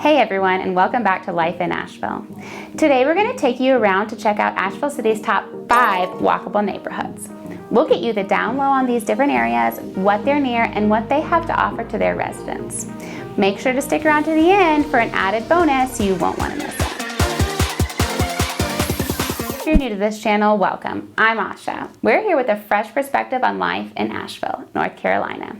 Hey everyone, and welcome back to Life in Asheville. Today we're going to take you around to check out Asheville City's top 5 walkable neighborhoods. We'll get you the down low on these different areas, what they're near, and what they have to offer to their residents. Make sure to stick around to the end for an added bonus you won't want to miss it. If you're new to this channel, welcome. I'm Asha. We're here with a fresh perspective on life in Asheville, North Carolina.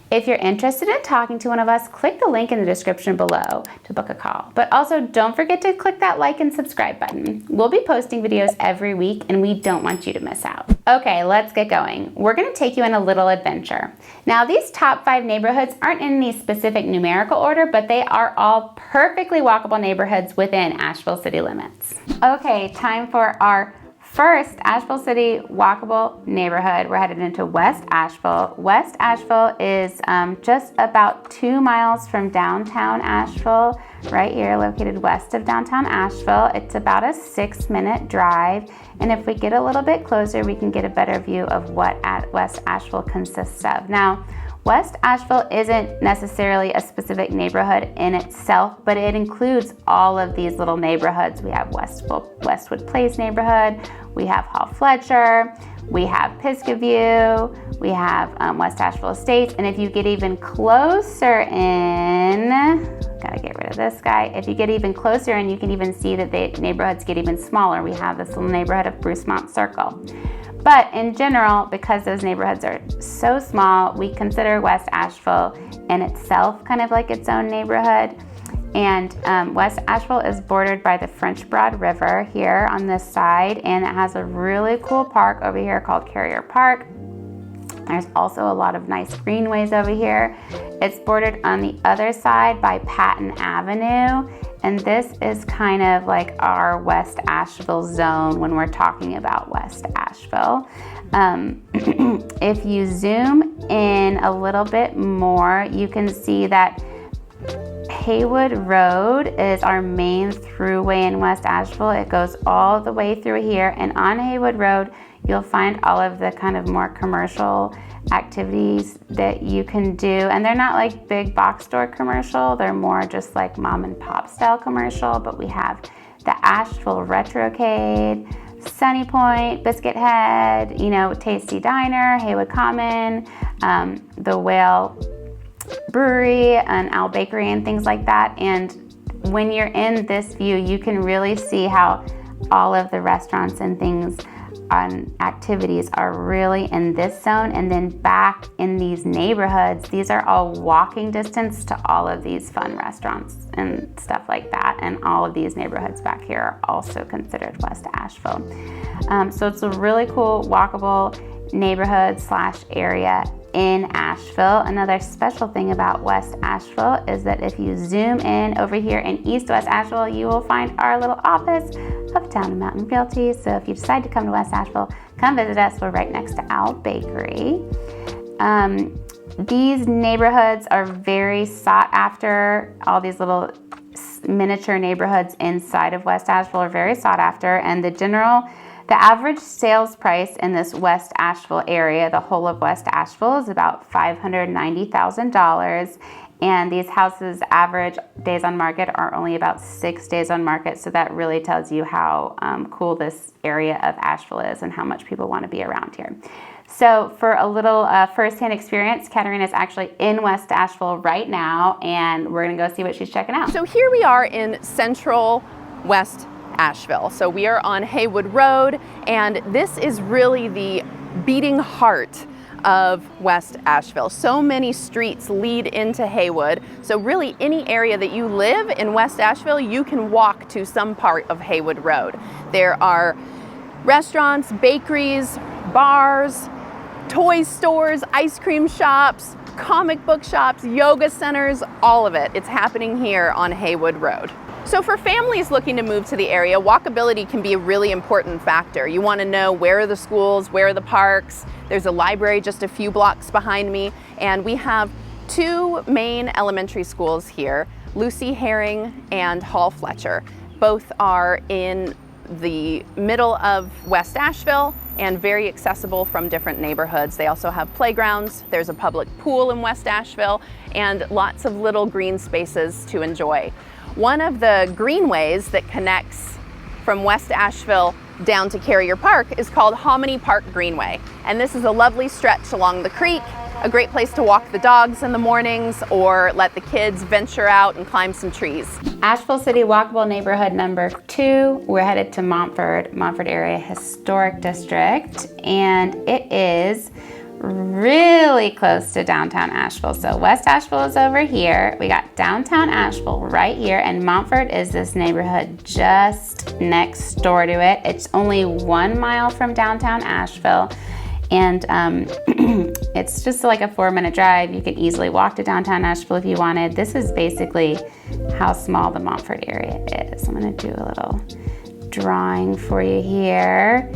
If you're interested in talking to one of us, click the link in the description below to book a call. But also don't forget to click that like and subscribe button. We'll be posting videos every week and we don't want you to miss out. Okay, let's get going. We're gonna take you on a little adventure. Now these top 5 neighborhoods aren't in any specific numerical order, but they are all perfectly walkable neighborhoods within Asheville city limits. Okay, time for our first Asheville City walkable neighborhood. We're headed into West Asheville. West Asheville is just about 2 miles from downtown Asheville, right here located west of downtown Asheville. It's about a 6-minute drive. And if we get a little bit closer, we can get a better view of what West Asheville consists of. Now, West Asheville isn't necessarily a specific neighborhood in itself, but it includes all of these little neighborhoods. We have Westwood Place neighborhood, we have Hall Fletcher, we have Piscaview, we have West Asheville Estates, and if you get even closer in, gotta get rid of this guy. If you get even closer in, you can even see that the neighborhoods get even smaller. We have this little neighborhood of Brucemont Circle. But in general, because those neighborhoods are so small, we consider West Asheville in itself kind of like its own neighborhood. And West Asheville is bordered by the French Broad River here on this side, and it has a really cool park over here called Carrier Park. There's also a lot of nice greenways over here. It's bordered on the other side by Patton Avenue, and this is kind of like our West Asheville zone when we're talking about West Asheville. If you zoom in a little bit more, you can see that Haywood Road is our main throughway in West Asheville. It goes all the way through here, and on Haywood Road, you'll find all of the kind of more commercial activities that you can do. And they're not like big box store commercial, they're more just like mom and pop style commercial. But we have the Asheville Retrocade, Sunny Point, Biscuit Head, Tasty Diner, Haywood Common, the Whale Brewery and Owl Bakery and things like that. And when you're in this view, you can really see how all of the restaurants and things and activities are really in this zone. And then back in these neighborhoods, these are all walking distance to all of these fun restaurants and stuff like that. And all of these neighborhoods back here are also considered West Asheville. So it's a really cool walkable neighborhood / area in Asheville. Another special thing about West Asheville is that if you zoom in over here in East West Asheville, you will find our little office of Town and Mountain Realty. So if you decide to come to West Asheville, come visit us. We're right next to Owl Bakery. These neighborhoods are very sought after. All these little miniature neighborhoods inside of West Asheville are very sought after, and the average sales price in this West Asheville area, the whole of West Asheville, is about $590,000. And these houses' average days on market are only about 6 days on market. So that really tells you how cool this area of Asheville is and how much people want to be around here. So for a little firsthand experience, Katarina is actually in West Asheville right now, and we're going to go see what she's checking out. So here we are in central West Asheville. So we are on Haywood Road, and this is really the beating heart of West Asheville. So many streets lead into Haywood. So really any area that you live in West Asheville, you can walk to some part of Haywood Road. There are restaurants, bakeries, bars, toy stores, ice cream shops, comic book shops, yoga centers, all of it. It's happening here on Haywood Road. So for families looking to move to the area, walkability can be a really important factor. You want to know where are the schools, where are the parks. There's a library just a few blocks behind me, and we have 2 main elementary schools here, Lucy Herring and Hall Fletcher. Both are in the middle of West Asheville and very accessible from different neighborhoods. They also have playgrounds, there's a public pool in West Asheville, and lots of little green spaces to enjoy. One of the greenways that connects from West Asheville down to Carrier Park is called Hominy Park Greenway. And this is a lovely stretch along the creek, a great place to walk the dogs in the mornings or let the kids venture out and climb some trees. Asheville City Walkable Neighborhood number 2. We're headed to Montford Area Historic District, and it is really close to downtown Asheville. So West Asheville is over here. We got downtown Asheville right here, and Montford is this neighborhood just next door to it. It's only 1 mile from downtown Asheville, and it's just like a 4-minute drive. You can easily walk to downtown Asheville if you wanted. This is basically how small the Montford area is. I'm gonna do a little drawing for you here.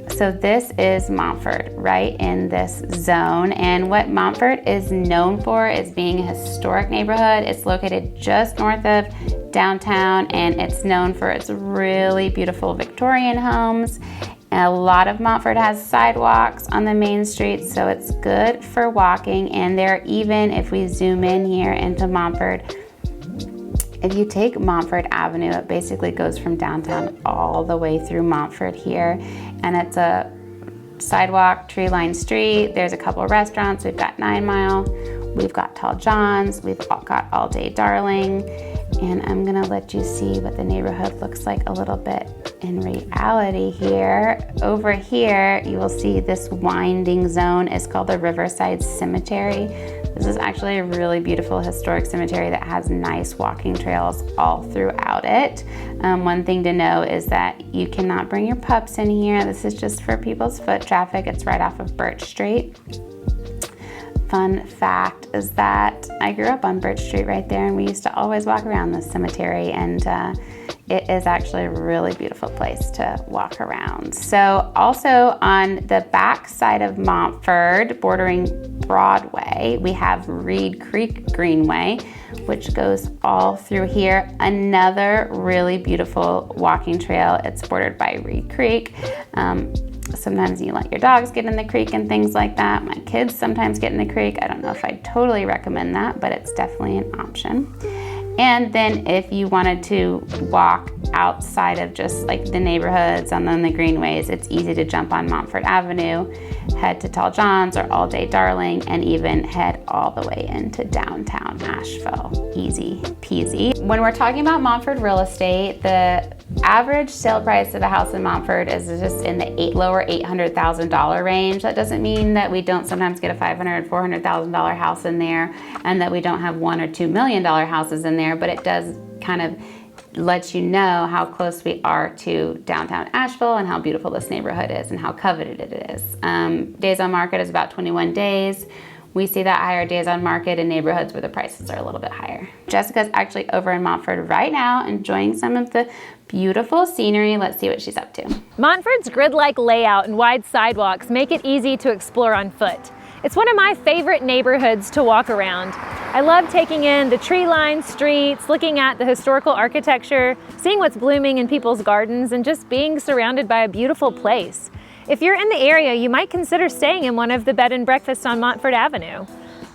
So this is Montford, right in this zone. And what Montford is known for is being a historic neighborhood. It's located just north of downtown, and it's known for its really beautiful Victorian homes. And a lot of Montford has sidewalks on the main street, so it's good for walking. And there, even if we zoom in here into Montford, if you take Montford Avenue, it basically goes from downtown all the way through Montford here. And it's a sidewalk, tree-lined street. There's a couple of restaurants. We've got 9 Mile, we've got Tall John's, we've got All Day Darling. And I'm gonna let you see what the neighborhood looks like a little bit in reality here. Over here, you will see this winding zone is called the Riverside Cemetery. This is actually a really beautiful historic cemetery that has nice walking trails all throughout it. One thing to know is that you cannot bring your pups in here. This is just for people's foot traffic. It's right off of Birch Street. Fun fact is that I grew up on Birch Street right there, and we used to always walk around this cemetery, and it is actually a really beautiful place to walk around. So also on the back side of Montford, bordering Broadway, we have Reed Creek Greenway, which goes all through here. Another really beautiful walking trail. It's bordered by Reed Creek. Sometimes you let your dogs get in the creek and things like that. My kids sometimes get in the creek. I don't know if I totally recommend that, but it's definitely an option. And then if you wanted to walk outside of just like the neighborhoods and then the greenways, it's easy to jump on Montford Avenue, head to Tall John's or All Day Darling, and even head all the way into downtown Asheville. Easy peasy. When we're talking about Montford real estate, the average sale price of a house in Montford is just in the lower $800,000 range. That doesn't mean that we don't sometimes get a $500,000, $400,000 house in there, and that we don't have $1 or $2 million houses in there, but it does kind of let you know how close we are to downtown Asheville and how beautiful this neighborhood is and how coveted it is. Days on market is about 21 days. We see that higher days on market in neighborhoods where the prices are a little bit higher. Jessica's actually over in Montford right now enjoying some of the beautiful scenery. Let's see what she's up to. Montford's grid-like layout and wide sidewalks make it easy to explore on foot. It's one of my favorite neighborhoods to walk around. I love taking in the tree-lined streets, looking at the historical architecture, seeing what's blooming in people's gardens, and just being surrounded by a beautiful place. If you're in the area, you might consider staying in one of the bed and breakfasts on Montford Avenue.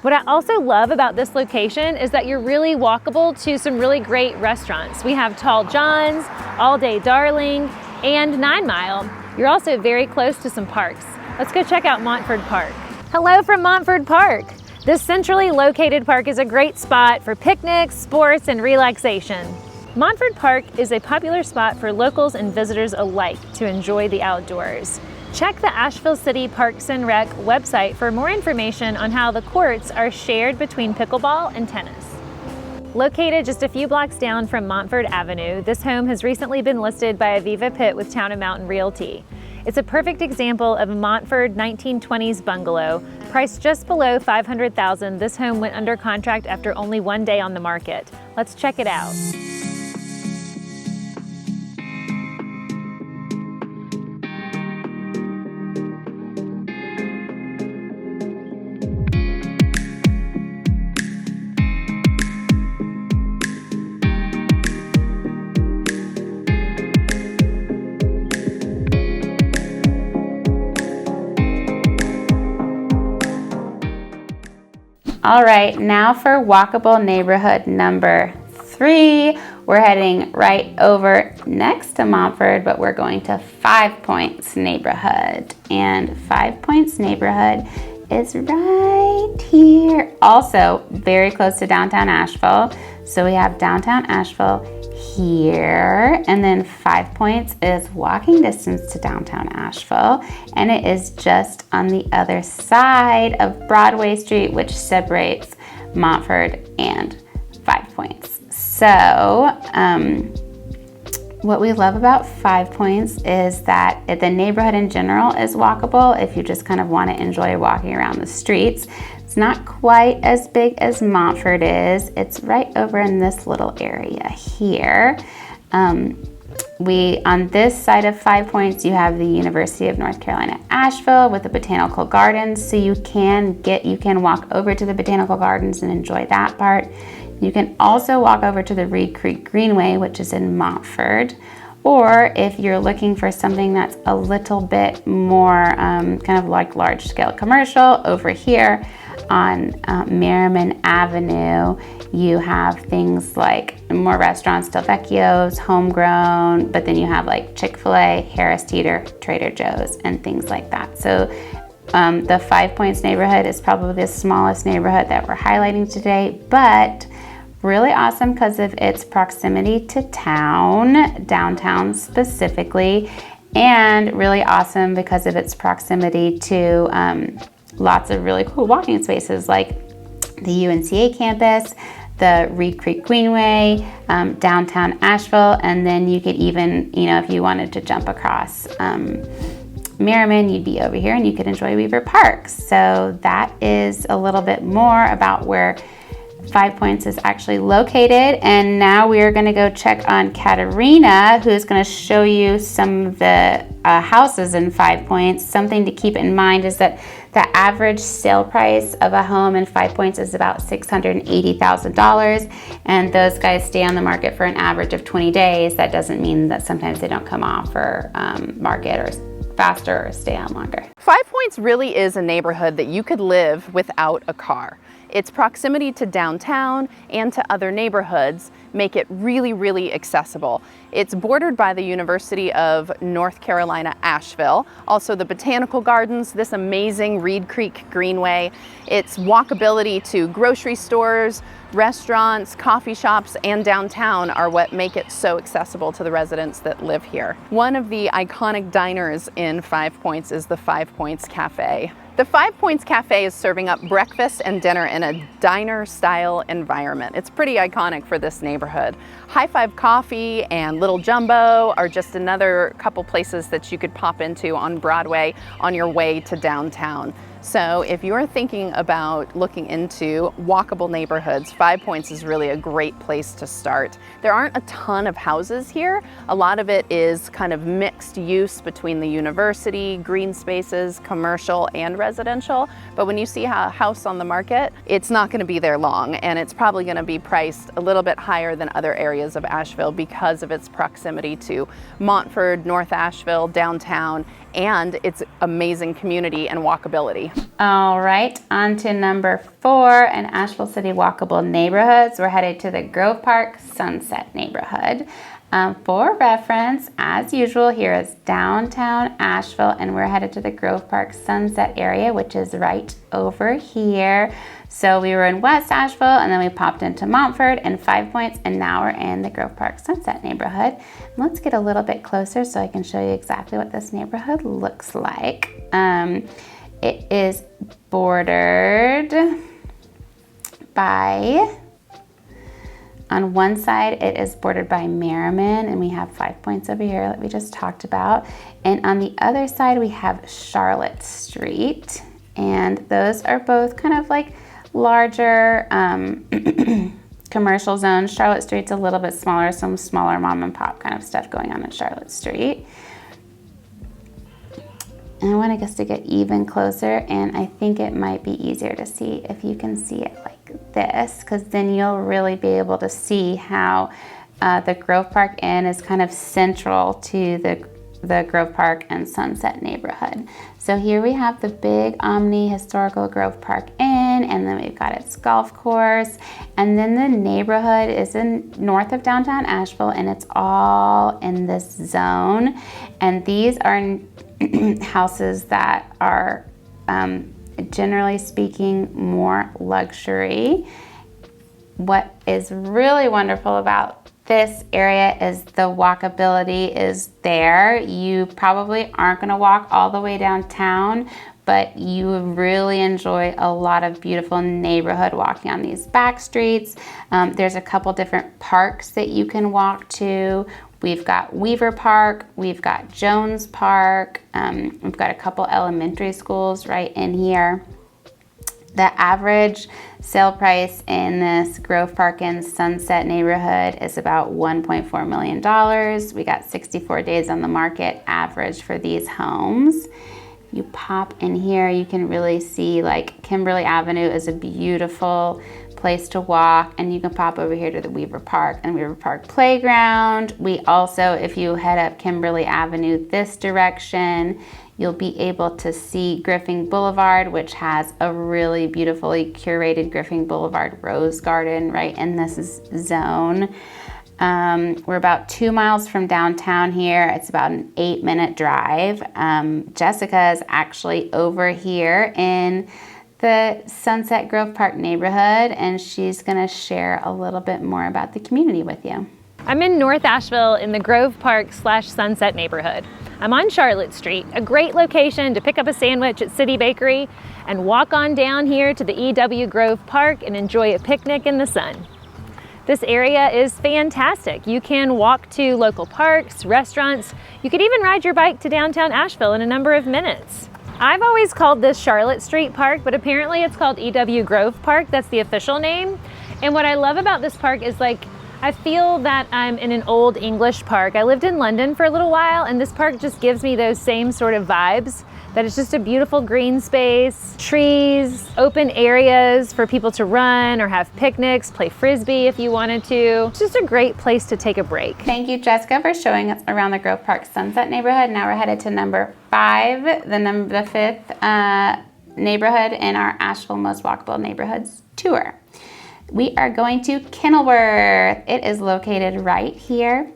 What I also love about this location is that you're really walkable to some really great restaurants. We have Tall John's, All Day Darling, and 9 Mile. You're also very close to some parks. Let's go check out Montford Park. Hello from Montford Park. This centrally located park is a great spot for picnics, sports, and relaxation. Montford Park is a popular spot for locals and visitors alike to enjoy the outdoors. Check the Asheville City Parks and Rec website for more information on how the courts are shared between pickleball and tennis. Located just a few blocks down from Montford Avenue, this home has recently been listed by Aviva Pitt with Town and Mountain Realty. It's a perfect example of a Montford 1920s bungalow. Priced just below $500,000, this home went under contract after only 1 day on the market. Let's check it out. All right, now for walkable neighborhood number 3, we're heading right over next to Montford, but we're going to 5 Points neighborhood. And 5 Points neighborhood is right here. Also very close to downtown Asheville. So we have downtown Asheville here, and then 5 Points is walking distance to downtown Asheville, and it is just on the other side of Broadway Street, which separates Montford and 5 Points. So what we love about 5 Points is that the neighborhood in general is walkable if you just kind of want to enjoy walking around the streets. It's not quite as big as Montford is. It's right over in this little area here. On this side of 5 Points, you have the University of North Carolina, Asheville with the Botanical Gardens. So you can walk over to the Botanical Gardens and enjoy that part. You can also walk over to the Reed Creek Greenway, which is in Montford. Or if you're looking for something that's a little bit more kind of like large scale commercial, over here on Merriman Avenue, you have things like more restaurants, Del Vecchio's, Homegrown, but then you have like Chick-fil-A, Harris Teeter, Trader Joe's, and things like that. So the 5 Points neighborhood is probably the smallest neighborhood that we're highlighting today, but really awesome because of its proximity to town, downtown specifically, and really awesome because of its proximity to lots of really cool walking spaces like the UNCA campus, the Reed Creek Greenway, downtown Asheville, and then you could even, if you wanted to jump across Merriman, you'd be over here and you could enjoy Weaver Park. So that is a little bit more about where 5 Points is actually located. And now we are going to go check on Katerina, who's going to show you some of the houses in 5 Points. Something to keep in mind is that the average sale price of a home in 5 Points is about $680,000, and those guys stay on the market for an average of 20 days. That doesn't mean that sometimes they don't come off or market or faster or stay on longer. 5 Points really is a neighborhood that you could live without a car. Its proximity to downtown and to other neighborhoods make it really, really accessible. It's bordered by the University of North Carolina, Asheville, also the Botanical Gardens, this amazing Reed Creek Greenway. Its walkability to grocery stores, restaurants, coffee shops, and downtown are what make it so accessible to the residents that live here. One of the iconic diners in 5 Points is the 5 Points Cafe. The 5 Points Cafe is serving up breakfast and dinner in a diner-style environment. It's pretty iconic for this neighborhood. High Five Coffee and Little Jumbo are just another couple places that you could pop into on Broadway on your way to downtown. So if you're thinking about looking into walkable neighborhoods, 5 Points is really a great place to start. There aren't a ton of houses here. A lot of it is kind of mixed use between the university, green spaces, commercial, and residential. But when you see a house on the market, it's not going to be there long, and it's probably going to be priced a little bit higher than other areas of Asheville because of its proximity to Montford, North Asheville, downtown, and its amazing community and walkability. All right, on to number 4 in Asheville City Walkable Neighborhoods. We're headed to the Grove Park Sunset neighborhood. For reference, as usual, here is downtown Asheville, and we're headed to the Grove Park Sunset area, which is right over here. So we were in West Asheville, and then we popped into Montford and 5 Points, and now we're in the Grove Park Sunset neighborhood. Let's get a little bit closer so I can show you exactly what this neighborhood looks like. It is bordered by, on one side it is bordered by Merriman, and we have 5 Points over here that we just talked about. And on the other side we have Charlotte Street, and those are both kind of like larger commercial zones. Charlotte Street's a little bit smaller, some smaller mom and pop kind of stuff going on in Charlotte Street. And I want us to get even closer, and I think it might be easier to see if you can see it like this, because then you'll really be able to see how the Grove Park Inn is kind of central to the Grove Park and Sunset neighborhood. So here we have the big Omni Historical Grove Park Inn, and then we've got its golf course. And then the neighborhood is in north of downtown Asheville, and it's all in this zone. And these are houses that are generally speaking more luxury. What is really wonderful about this area is the walkability is there. You probably aren't going to walk all the way downtown, but you really enjoy a lot of beautiful neighborhood walking on these back streets. There's a couple different parks that you can walk to. We've got Weaver Park, we've got Jones Park, we've got a couple elementary schools right in here. The average sale price in this Grove Park and Sunset neighborhood is about $1.4 million. We got 64 days on the market average for these homes. You pop in here, you can really see like Kimberly Avenue is a beautiful place to walk, and you can pop over here to the Weaver Park and Weaver Park Playground. We also, if you head up Kimberly Avenue this direction, you'll be able to see Griffin Boulevard, which has a really beautifully curated Griffin Boulevard rose garden right in this zone. We're about 2 miles from downtown here. It's about an 8-minute drive. Jessica is actually over here in the Sunset Grove Park neighborhood, and she's gonna share a little bit more about the community with you. I'm in North Asheville in the Grove Park / Sunset neighborhood. I'm on Charlotte Street, a great location to pick up a sandwich at City Bakery and walk on down here to the EW Grove Park and enjoy a picnic in the sun. This area is fantastic. You can walk to local parks, restaurants. You could even ride your bike to downtown Asheville in a number of minutes. I've always called this Charlotte Street Park, but apparently it's called EW Grove Park. That's the official name. And what I love about this park is I feel that I'm in an old English park. I lived in London for a little while, and this park just gives me those same sort of vibes, that it's just a beautiful green space, trees, open areas for people to run or have picnics, play Frisbee if you wanted to. It's just a great place to take a break. Thank you, Jessica, for showing us around the Grove Park Sunset neighborhood. Now we're headed to number 5, the fifth neighborhood in our Asheville Most Walkable Neighborhoods tour. We are going to Kenilworth. It is located right here.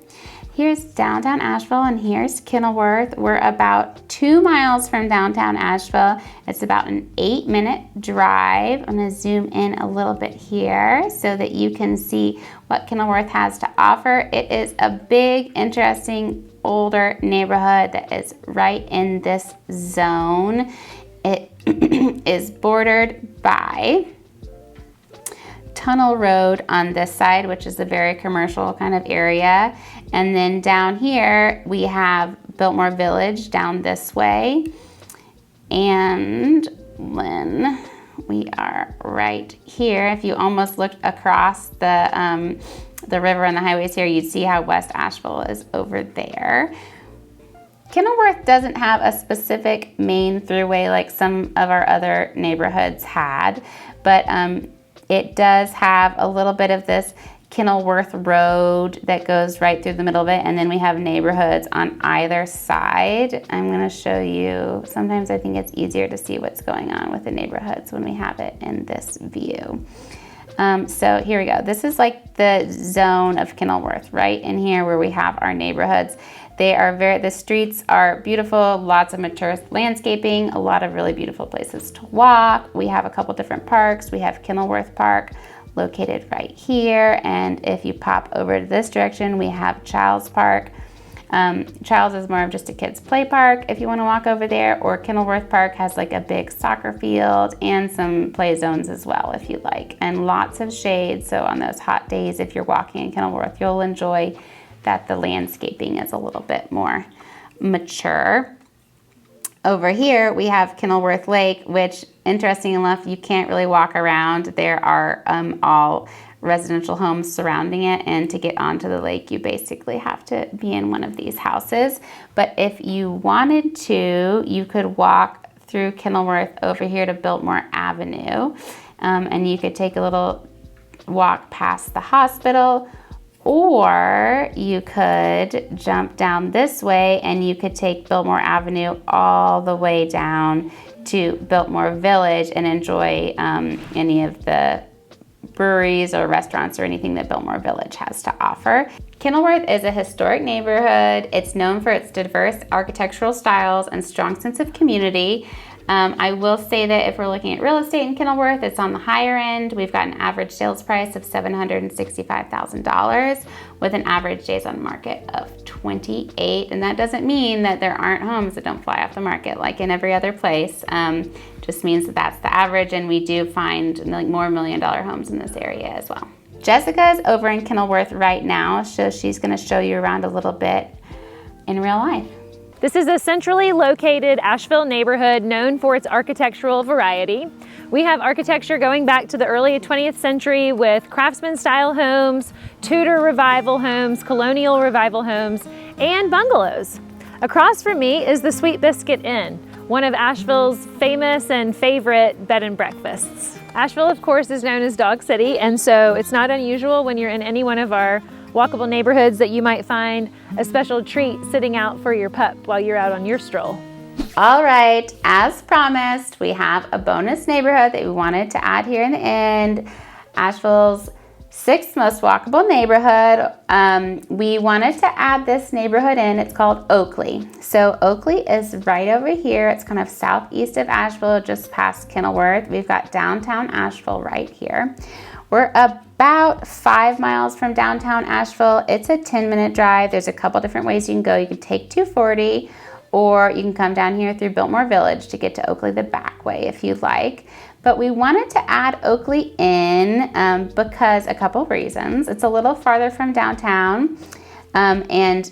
Here's downtown Asheville, and here's Kenilworth. We're about 2 miles from downtown Asheville. It's about an 8-minute drive. I'm gonna zoom in a little bit here so that you can see what Kenilworth has to offer. It is a big, interesting, older neighborhood that is right in this zone. It is bordered by Tunnel Road on this side, which is a very commercial kind of area. And then down here, we have Biltmore Village down this way. And when we are right here, if you almost looked across the river and the highways here, you'd see how West Asheville is over there. Kenilworth doesn't have a specific main throughway like some of our other neighborhoods had, but it does have a little bit of this Kenilworth Road that goes right through the middle of it, and then we have neighborhoods on either side. I'm going to show you. Sometimes I think it's easier to see what's going on with the neighborhoods when we have it in this view. So here we go. This is like the zone of Kenilworth, right in here where we have our neighborhoods. The streets are beautiful, lots of mature landscaping, a lot of really beautiful places to walk. We have a couple different parks. We have Kenilworth Park located right here. And if you pop over to this direction, we have Childs Park. Childs is more of just a kids play park if you want to walk over there, or Kenilworth Park has like a big soccer field and some play zones as well if you like, and lots of shade. So on those hot days, if you're walking in Kenilworth, you'll enjoy that the landscaping is a little bit more mature. Over here, we have Kenilworth Lake, which, interesting enough, you can't really walk around. There are all residential homes surrounding it, and to get onto the lake, you basically have to be in one of these houses. But if you wanted to, you could walk through Kenilworth over here to Biltmore Avenue, and you could take a little walk past the hospital, Or you could jump down this way and you could take Biltmore Avenue all the way down to Biltmore Village and enjoy any of the breweries or restaurants or anything that Biltmore Village has to offer. Kenilworth is a historic neighborhood. It's known for its diverse architectural styles and strong sense of community. I will say that if we're looking at real estate in Kenilworth, it's on the higher end. We've got an average sales price of $765,000 with an average days on market of 28. And that doesn't mean that there aren't homes that don't fly off the market like in every other place. Just means that that's the average, and we do find more $1 million homes in this area as well. Jessica's over in Kenilworth right now, so she's going to show you around a little bit in real life. This is a centrally located Asheville neighborhood known for its architectural variety. We have architecture going back to the early 20th century with craftsman-style homes, Tudor revival homes, colonial revival homes, and bungalows. Across from me is the Sweet Biscuit Inn, one of Asheville's famous and favorite bed and breakfasts. Asheville, of course, is known as Dog City, and so it's not unusual when you're in any one of our walkable neighborhoods that you might find a special treat sitting out for your pup while you're out on your stroll. All right, as promised, we have a bonus neighborhood that we wanted to add here in the end. Asheville's 6th most walkable neighborhood. We wanted to add this neighborhood in. It's called Oakley. So Oakley is right over here. It's kind of southeast of Asheville, just past Kenilworth. We've got downtown Asheville right here. We're about 5 miles from downtown Asheville. It's a 10-minute drive. There's a couple different ways you can go. You can take 240, or you can come down here through Biltmore Village to get to Oakley the back way if you'd like. But we wanted to add Oakley in because a couple reasons. It's a little farther from downtown, and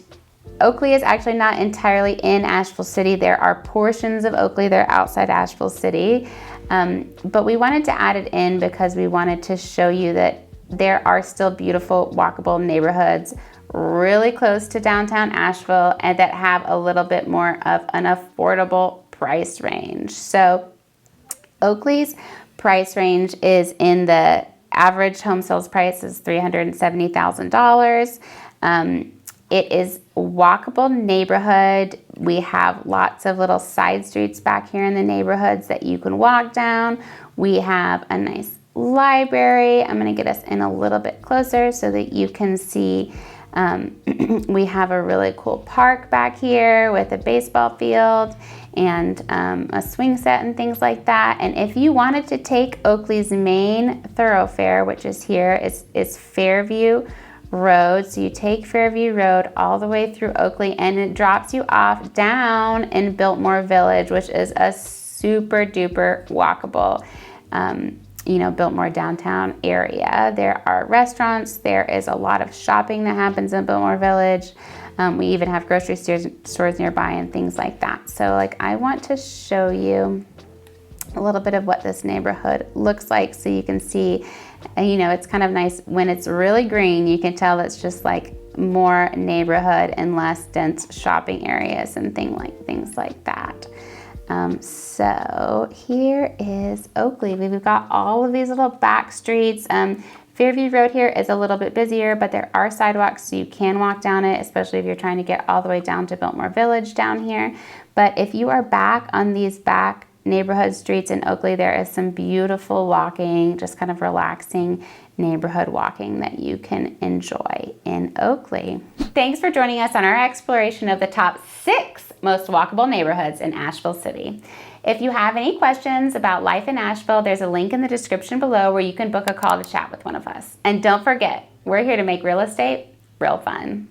Oakley is actually not entirely in Asheville City. There are portions of Oakley that are outside Asheville City. But we wanted to add it in because we wanted to show you that there are still beautiful walkable neighborhoods really close to downtown Asheville and that have a little bit more of an affordable price range. So Oakley's price range is in the average home sales price is $370,000. It is a walkable neighborhood. We have lots of little side streets back here in the neighborhoods that you can walk down. We have a nice library. I'm going to get us in a little bit closer so that you can see. We have a really cool park back here with a baseball field and a swing set and things like that. And if you wanted to take Oakley's main thoroughfare, which is here, is Fairview Road. So you take Fairview Road all the way through Oakley and it drops you off down in Biltmore Village, which is a super duper walkable, Biltmore downtown area. There are restaurants. There is a lot of shopping that happens in Biltmore Village. We even have grocery stores nearby and things like that. So I want to show you a little bit of what this neighborhood looks like so you can see. It's kind of nice when it's really green. You can tell it's just more neighborhood and less dense shopping areas and things like that. So here is Oakley. We've got all of these little back streets. Fairview Road here is a little bit busier, but there are sidewalks so you can walk down it, especially if you're trying to get all the way down to Biltmore Village down here. But if you are back on these back neighborhood streets in Oakley, there is some beautiful walking, just kind of relaxing neighborhood walking that you can enjoy in Oakley. Thanks for joining us on our exploration of the top 6 most walkable neighborhoods in Asheville City. If you have any questions about life in Asheville, there's a link in the description below where you can book a call to chat with one of us. And don't forget, we're here to make real estate real fun.